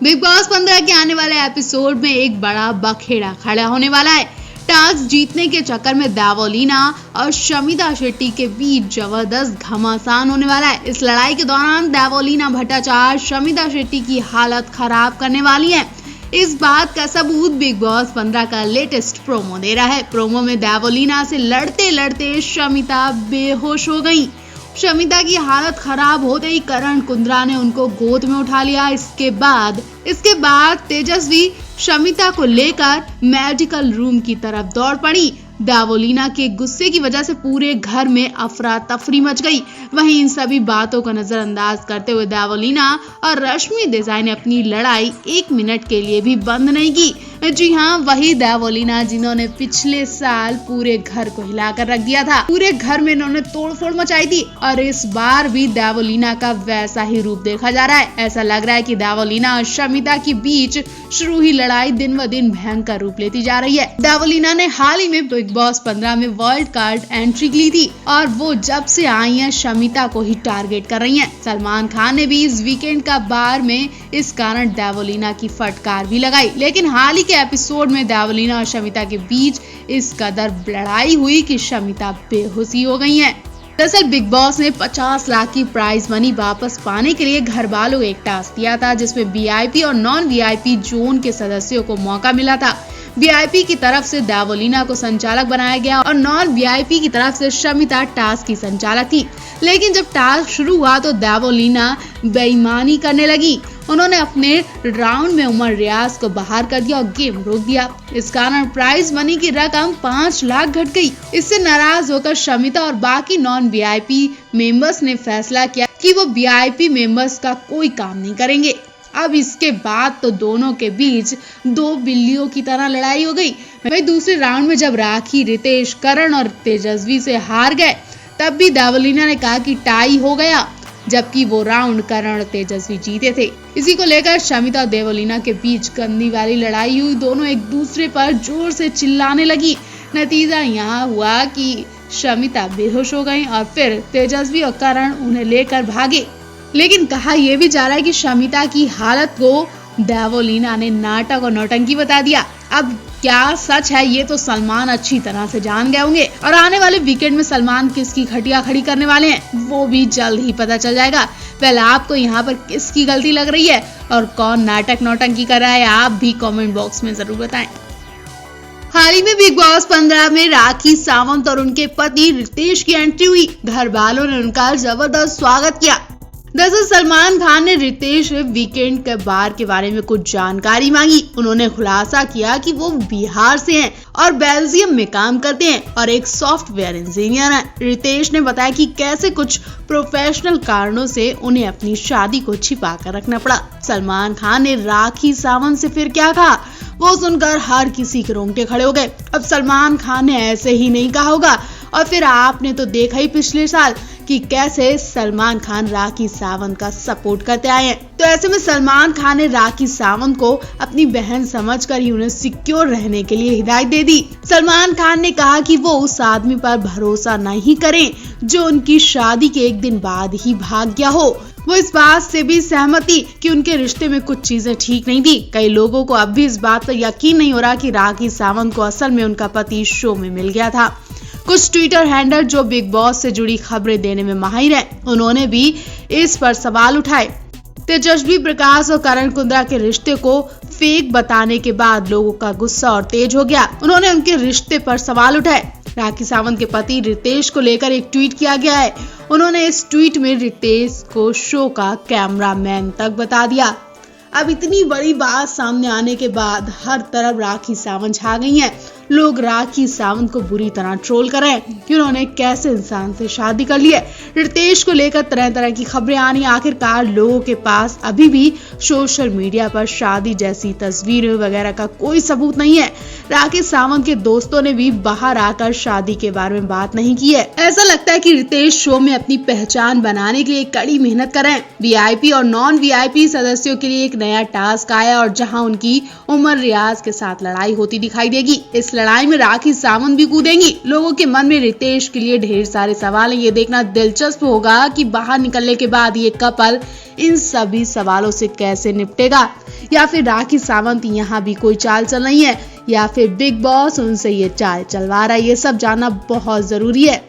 Big boss 15 के आने वाले एपिसोड में एक बड़ा बखेड़ा खड़ा होने वाला है। टास्क जीतने के चक्कर में देवोलीना और शमिता शेट्टी के बीच जबरदस्त घमासान होने वाला है। इस लड़ाई के दौरान देवोलीना भट्टाचार्य शमिता शेट्टी की हालत खराब करने वाली है। इस बात का सबूत बिग बॉस 15 का लेटेस्ट प्रोमो दे रहा है। प्रोमो में देवोलीना से लड़ते लड़ते शमिता बेहोश हो गई। शमिता की हालत खराब होते ही करण कुंद्रा ने उनको गोद में उठा लिया। इसके बाद तेजस्वी शमिता को लेकर मेडिकल रूम की तरफ दौड़ पड़ी। देवोलीना के गुस्से की वजह से पूरे घर में अफरा तफरी मच गई। वहीं इन सभी बातों को नजरअंदाज करते हुए देवोलीना और रश्मि देसाई ने अपनी लड़ाई 1 मिनट के लिए भी बंद नहीं की। जी हाँ, वही देवोलीना जिन्होंने पिछले साल पूरे घर को हिलाकर रख दिया था। पूरे घर में इन्होंने तोड़फोड़ मचाई थी और इस बार भी देवोलीना का वैसा ही रूप देखा जा रहा है। ऐसा लग रहा है कि देवोलीना और शमिता के बीच शुरू ही लड़ाई दिन ब दिन भयंकर रूप लेती जा रही है। देवोलीना ने हाल ही में बिग बॉस 15 में वर्ल्ड कार्ड एंट्री ली थी और वो जब से आई है शमिता को ही टारगेट कर रही हैं। सलमान खान ने भी इस वीकेंड का बार में इस कारण देवोलीना की फटकार भी लगाई, लेकिन हाल ही के एपिसोड में देवोलीना और शमिता के बीच इस कदर लड़ाई हुई कि शमिता बेहोशी हो गई हैं। दरअसल बिग बॉस ने 50 लाख की प्राइज मनी वापस पाने के लिए घर वालों को एक टास्क दिया था, जिसमें वीआईपी और नॉन वीआईपी जोन के सदस्यों को मौका मिला था। वीआईपी की तरफ से देवोलीना को संचालक बनाया गया और नॉन वीआईपी की तरफ से शमिता टास्क की संचालक थी। लेकिन जब टास्क शुरू हुआ तो देवोलीना बेईमानी करने लगी। उन्होंने अपने राउंड में उमर रियाज को बाहर कर दिया और गेम रोक दिया। इस कारण प्राइज मनी की रकम 5 लाख घट गई। इससे नाराज होकर शमिता और बाकी नॉन वीआईपी मेंबर्स ने फैसला किया कि वो वीआईपी मेंबर्स का कोई काम नहीं करेंगे। अब इसके बाद तो दोनों के बीच 2 बिल्लियों की तरह लड़ाई हो गई। वहीं दूसरे राउंड में जब राखी, रितेश, करण और तेजस्वी से हार गए, तब भी देवोलीना ने कहा कि टाई हो गया, जबकि वो राउंड करण और तेजस्वी जीते थे। इसी को लेकर शमिता और देवोलीना के बीच गंदी वाली लड़ाई हुई। दोनों एक दूसरे पर जोर से चिल्लाने लगी। नतीजा यहाँ हुआ कि शमिता बेहोश हो गई और फिर तेजस्वी और करण उन्हें लेकर भागे। लेकिन कहा यह भी जा रहा है कि शमिता की हालत को देवोलीना ने नाटक और नौटंकी बता दिया। अब क्या सच है ये तो सलमान अच्छी तरह से जान गए होंगे और आने वाले वीकेंड में सलमान किसकी खटिया खड़ी करने वाले हैं वो भी जल्द ही पता चल जाएगा। पहले आपको यहाँ पर किसकी गलती लग रही है और कौन नाटक नौटंकी कर रहा है, आप भी कमेंट बॉक्स में जरूर बताएं। हाल ही में बिग बॉस 15 में राखी सावंत और उनके पति रितेश की एंट्री हुई। घर वालों ने उनका जबरदस्त स्वागत किया। दरअसल सलमान खान ने रितेश वीकेंड के बार के बारे में कुछ जानकारी मांगी। उन्होंने खुलासा किया कि वो बिहार से हैं और बेल्जियम में काम करते हैं और एक सॉफ्टवेयर इंजीनियर हैं। रितेश ने बताया कि कैसे कुछ प्रोफेशनल कारणों से उन्हें अपनी शादी को छिपा कर रखना पड़ा। सलमान खान ने राखी सावंत से फिर क्या कहा, वो सुनकर हर किसी के रोंगटे खड़े हो गए। अब सलमान खान ने ऐसे ही नहीं कहा होगा। और फिर आपने तो देखा ही पिछले साल कि कैसे सलमान खान राखी सावंत का सपोर्ट करते आए हैं। तो ऐसे में सलमान खान ने राखी सावंत को अपनी बहन समझकर ही उन्हें सिक्योर रहने के लिए हिदायत दे दी। सलमान खान ने कहा कि वो उस आदमी पर भरोसा नहीं करें जो उनकी शादी के 1 दिन बाद ही भाग गया हो। वो इस बात से भी सहमत थी कि उनके रिश्ते में कुछ चीजें ठीक नहीं थी। कई लोगों को अब भी इस बात पर यकीन नहीं हो रहा कि राखी सावंत को असल में उनका पति शो में मिल गया था। कुछ ट्विटर हैंडलर जो बिग बॉस से जुड़ी खबरें देने में माहिर हैं, उन्होंने भी इस पर सवाल उठाए। तेजस्वी प्रकाश और करण कुंद्रा के रिश्ते को फेक बताने के बाद लोगों का गुस्सा और तेज हो गया। उन्होंने उनके रिश्ते पर सवाल उठाए। राखी सावंत के पति रितेश को लेकर एक ट्वीट किया गया है। उन्होंने इस ट्वीट में रितेश को शो का कैमरामैन तक बता दिया। अब इतनी बड़ी बात सामने आने के बाद हर तरफ राखी सावंत छा गई हैं। लोग राखी सावंत को बुरी तरह ट्रोल कर रहे हैं कि उन्होंने कैसे इंसान से शादी कर ली है। रितेश को लेकर तरह तरह की खबरें आनी। आखिरकार लोगों के पास अभी भी सोशल मीडिया पर शादी जैसी तस्वीरें वगैरह का कोई सबूत नहीं है। राखी सावंत के दोस्तों ने भी बाहर आकर शादी के बारे में बात नहीं की है। ऐसा लगता है कि रितेश शो में अपनी पहचान बनाने के लिए कड़ी मेहनत कर रहे हैं। वीआईपी और नॉन वीआईपी सदस्यों के लिए एक नया टास्क आया और जहां उनकी उमर रियाज के साथ लड़ाई होती दिखाई देगी। इस इस लड़ाई में राखी सावंत भी कूदेंगी। लोगों के मन में रितेश के लिए ढेर सारे सवाल हैं। ये देखना दिलचस्प होगा कि बाहर निकलने के बाद ये कपल इन सभी सवालों से कैसे निपटेगा, या फिर राखी सावंत यहाँ भी कोई चाल चल रही है, या फिर बिग बॉस उनसे ये चाल चलवा रहा है। ये सब जानना बहुत जरूरी है।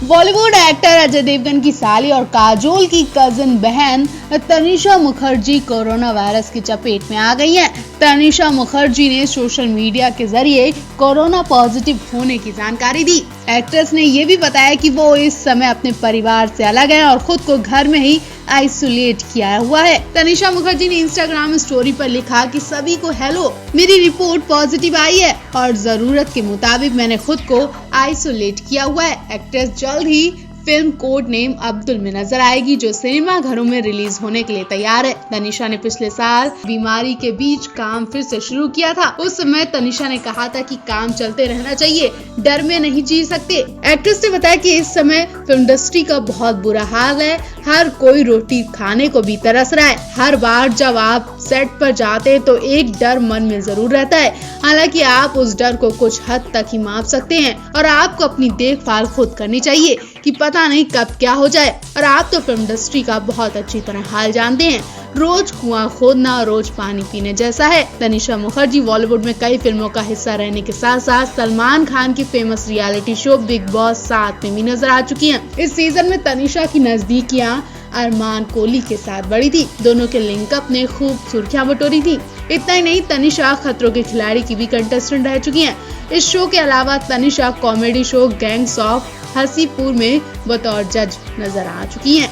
बॉलीवुड एक्टर अजय देवगन की साली और काजोल की कजिन बहन तनिषा मुखर्जी कोरोना वायरस की चपेट में आ गई हैं। तनिषा मुखर्जी ने सोशल मीडिया के जरिए कोरोना पॉजिटिव होने की जानकारी दी। एक्ट्रेस ने ये भी बताया कि वो इस समय अपने परिवार से अलग है और खुद को घर में ही आइसोलेट किया हुआ है। तनिषा मुखर्जी ने इंस्टाग्राम स्टोरी पर लिखा कि सभी को हेलो, मेरी रिपोर्ट पॉजिटिव आई है और जरूरत के मुताबिक मैंने खुद को आइसोलेट किया हुआ है। एक्ट्रेस जल्द ही फिल्म कोड नेम अब्दुल में नजर आएगी, जो सिनेमा घरों में रिलीज होने के लिए तैयार है। तनिषा ने पिछले साल बीमारी के बीच काम फिर से शुरू किया था। उस समय तनिषा ने कहा था कि काम चलते रहना चाहिए, डर में नहीं जी सकते। एक्ट्रेस ने बताया कि इस समय फिल्म इंडस्ट्री का बहुत बुरा हाल है, हर कोई रोटी खाने को भी तरस रहा है। हर बार जब आप सेट पर जाते तो एक डर मन में जरूर रहता है, हालांकि आप उस डर को कुछ हद तक ही माप सकते हैं और आपको अपनी देखभाल खुद करनी चाहिए कि पता नहीं कब क्या हो जाए। और आप तो फिल्म इंडस्ट्री का बहुत अच्छी तरह हाल जानते हैं, रोज कुआं खोदना रोज पानी पीने जैसा है। तनिषा मुखर्जी बॉलीवुड में कई फिल्मों का हिस्सा रहने के साथ साथ सलमान खान की famous reality show big boss 7 में भी नजर आ चुकी हैं। इस सीजन में तनिषा की नजदीकियां अरमान कोहली के साथ बढ़ी थी। दोनों के लिंकअप ने खूब सुर्खियां बटोरी थी। इतना ही नहीं, तनिषा खतरों के खिलाड़ी की भी कंटेस्टेंट रह चुकी हैं। इस शो के अलावा Tanisha comedy show gangs of Haseepur में बतौर जज नजर आ चुकी हैं।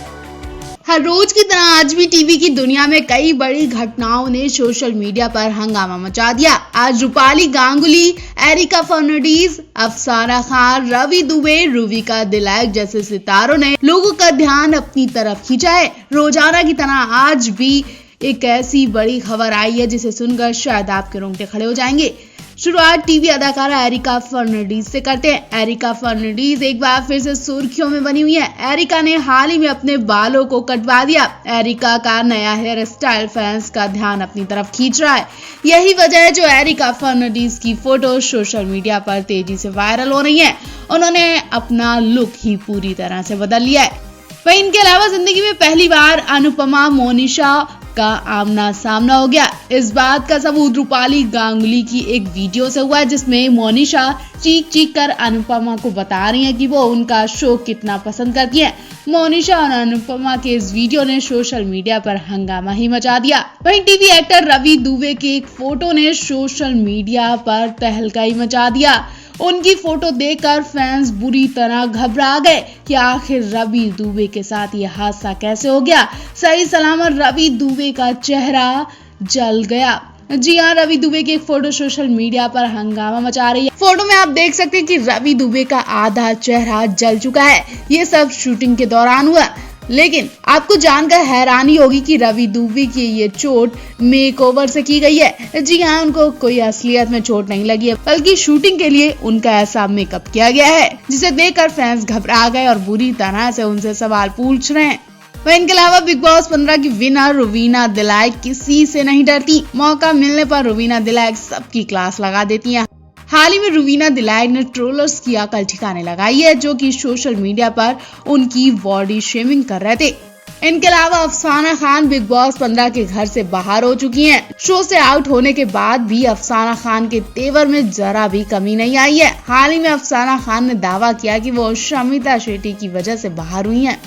हर रोज की तरह आज भी टीवी की दुनिया में कई बड़ी घटनाओं ने सोशल मीडिया पर हंगामा मचा दिया। आज रूपाली गांगुली, एरिका फर्नांडीज, अफसाना खान, रवि दुबे, रुविका दिलैक जैसे सितारों ने लोगों का ध्यान अपनी तरफ खींचा है। रोजाना की तरह आज भी एक ऐसी बड़ी खबर आई है जिसे सुनकर शायद आपके रोंगटे खड़े हो जाएंगे। शुरुआत टीवी अदाकारा एरिका फर्नांडीज से करते हैं। एरिका फर्नांडीज एक बार फिर से सुर्खियों में बनी हुई है। एरिका ने हाल ही में अपने बालों को कटवा दिया। एरिका का नया हेयर स्टाइल फैंस का ध्यान अपनी तरफ खींच रहा है। यही वजह है जो एरिका फर्नांडीज की फोटो सोशल मीडिया पर तेजी से वायरल हो रही है। उन्होंने अपना लुक ही पूरी तरह से बदल लिया है। वहीं इनके अलावा जिंदगी में पहली बार अनुपमा मोनिशा का आमना सामना हो गया। इस बात का सबूत रूपाली गांगुली की एक वीडियो से हुआ है, जिसमें मोनिशा चीख चीख कर अनुपमा को बता रही है कि वो उनका शो कितना पसंद करती है। मोनिशा और अनुपमा के इस वीडियो ने सोशल मीडिया पर हंगामा ही मचा दिया। वहीं टीवी एक्टर रवि दुबे की एक फोटो ने सोशल मीडिया पर तहलका ही मचा दिया। उनकी फोटो देखकर फैंस बुरी तरह घबरा गए कि आखिर रवि दुबे के साथ ये हादसा कैसे हो गया। सही सलामत रवि दुबे का चेहरा जल गया। जी हाँ, रवि दुबे की एक फोटो सोशल मीडिया पर हंगामा मचा रही है। फोटो में आप देख सकते हैं कि रवि दुबे का आधा चेहरा जल चुका है। ये सब शूटिंग के दौरान हुआ। लेकिन आपको जानकर हैरानी होगी कि रवि दुबे की ये चोट मेकओवर से की गई है। जी हाँ, उनको कोई असलियत में चोट नहीं लगी है, बल्कि शूटिंग के लिए उनका ऐसा मेकअप किया गया है, जिसे देखकर फैंस घबरा गए और बुरी तरह से उनसे सवाल पूछ रहे हैं। वहीं इनके अलावा बिग बॉस 15 की विनर रुवीना दिलैक किसी से नहीं डरती। मौका मिलने पर रुवीना दिलैक सबकी क्लास लगा देती है। हाल ही में रुवीना दिलैक ने ट्रोलर्स की अकल ठिकाने लगाई है, जो कि सोशल मीडिया पर उनकी बॉडी शेमिंग कर रहे थे। इनके अलावा अफसाना खान बिग बॉस 15 के घर से बाहर हो चुकी हैं। शो से आउट होने के बाद भी अफसाना खान के तेवर में जरा भी कमी नहीं आई है। हाल ही में अफसाना खान ने दावा किया कि वो शमिता शेट्टी की वजह से बाहर हुई हैं।